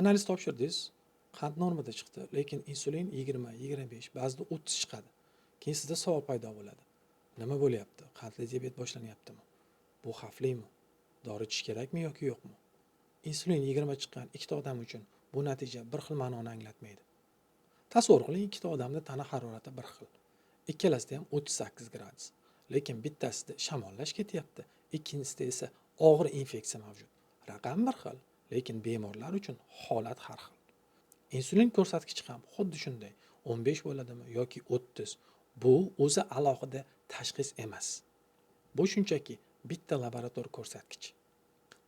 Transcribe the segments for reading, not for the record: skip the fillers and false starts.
Analiz topshirdingiz, qand normada chiqdi, lekin insulin 20, 25, ba'zida 30 chiqadi. Keyin sizda savol paydo bo'ladi. Nima bo'lyapti? Qandli diabet boshlanyaptimi? Bu xavflimi? Dori ichish kerakmi yoki yo'qmi? Insulin 20 chiqqan ikkita odam uchun bu natija bir xil ma'noni anglatmaydi. Tasavvur qiling, ikkita odamning tana harorati bir xil. Ikkalasida ham 38 gradus. Lekin bittasida shamollash ketyapti, ikkinchisida esa og'ir infeksiya mavjud. Raqam bir xil, lekin bemorlar uchun holat har xil. Insulin ko'rsatkichi ham xuddi shunday. 15 bo'ladimi yoki 30. Bu o'zi alohida tashxis emas. Bu shunchaki bitta laborator ko'rsatkich.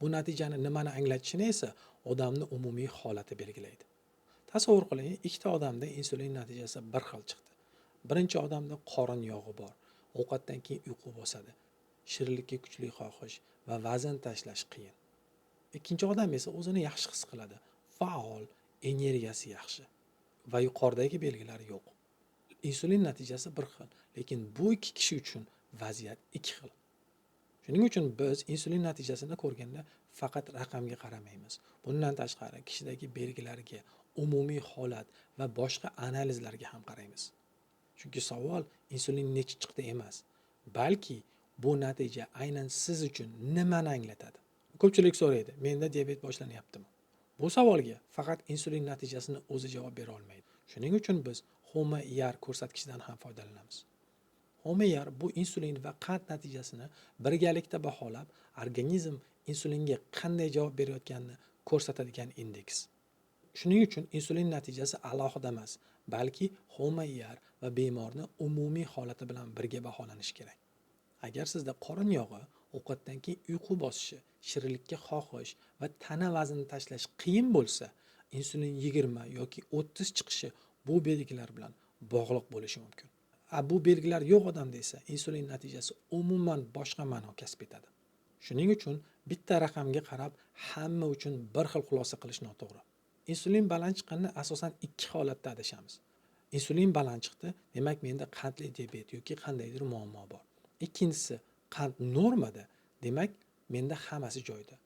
Bu natijani nimani anglatishini esa odamning umumiy holati belgilaydi. Tasavvur qiling, ikkita odamda insulin natijasi bir xil chiqdi. Birinchi odamda qorin yog'i bor, ovqatdan keyin uyqu bosadi, shirinlikka kuchli xohish va vazn tashlash qiyin. Ikkinchi odam esa o'zini yaxshi his qiladi, faol, energiyasi yaxshi va yuqoridagi belgilar yo'q. Insulin natijasi bir xil, lekin bu ikki kishi uchun vaziyat ikki xil. Shuning uchun biz insulin natijasini ko'rganda faqat raqamga qaramaymiz. Bundan tashqari kishidagi belgilarga, umumiy holat va boshqa analizlarga ham qaraymiz. Chunki savol insulin necha chiqdi emas, balki bu natija aynan siz uchun nimani anglatadi? Ko'pchilik so'raydi, menda diabet boshlanyaptimi? Bu savolga faqat insulin natijasini o'zi javob bera olmaydi. Shuning uchun biz HOMA-IR ko'rsatkichidan ham foydalanamiz. HOMA-IR bu insulin va qand natijasini birgalikda baholab, organizm insulinga qanday javob berayotganini ko'rsatadigan indeks. Shuning uchun insulin natijasi alohida emas, balki HOMA-IR va bemorning umumiy holati bilan birga baholanishi kerak. Agar sizda qorin yog'i, ovqatdan keyin uyqu bosishi, shirinlikka xohish va tana vaznini tashlash qiyin bo'lsa, insulin 20 yoki 30 chiqishi bu belgilar bilan bog'liq bo'lishi mumkin. Bu belgilar yo'q odamda esa insulin natijasi umuman boshqa ma'no kasb etadi. Shuning uchun bitta raqamga qarab hamma uchun bir xil xulosa qilish noto'g'ri. Insulin baland chiqqanda asosan ikki holatda adashamiz. Insulin baland chiqdi, demak menda qandli diabet yoki qandaydir muammo bor. Ikkinchisi, qand normada, demak menda hammasi joyida.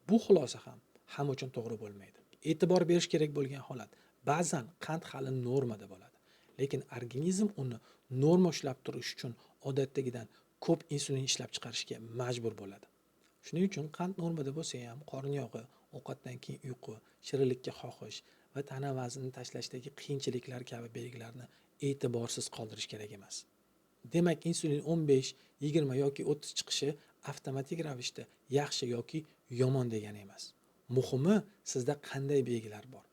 Bu xulosa ham hamma uchun to'g'ri bo'lmaydi. E'tibor berish kerak bo'lgan holat, ba'zan qand hali normada bo'ladi, lekin organizm uni norma ushlab turish uchun odatdagidan ko'p insulin ishlab chiqarishga majbur bo'ladi. Shuning uchun qand normada bo'lsa ham qorin yog'i, ovqatdan keyin uyqu, shirinlikka xohish va tana vaznini tashlashdagi qiyinchiliklar kabi belgilarni e'tiborsiz qoldirish kerak emas. Demak, insulin 15, 20 yoki 30 chiqishi avtomatik ravishda yaxshi yoki yomon degani emas. Muhimi, sizda qanday belgilar bor?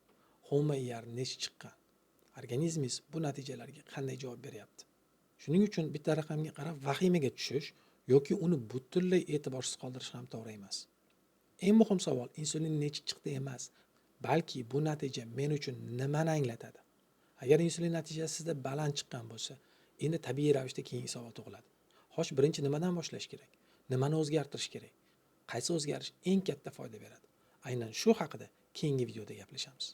HOMA-IR necha chiqqan? Organizmingiz bu natijalarga qanday javob beryapti? Shuning uchun bitta raqamga qarab vahimaga tushish yoki uni butunlay e'tiborsiz qoldirish ham to'g'ri emas. Eng muhim savol insulin necha chiqdi emas, balki bu natija men uchun nimani anglatadi? Agar insulin natijasi sizda baland chiqqan bo'lsa, endi tabiiy ravishda keyingi savol tug'iladi. Xo'sh, birinchi nimadan boshlash kerak? Nimani o'zgartirish kerak? Qaysi o'zgarish eng katta foyda beradi? Aynan shu haqida keyingi videoda gaplashamiz.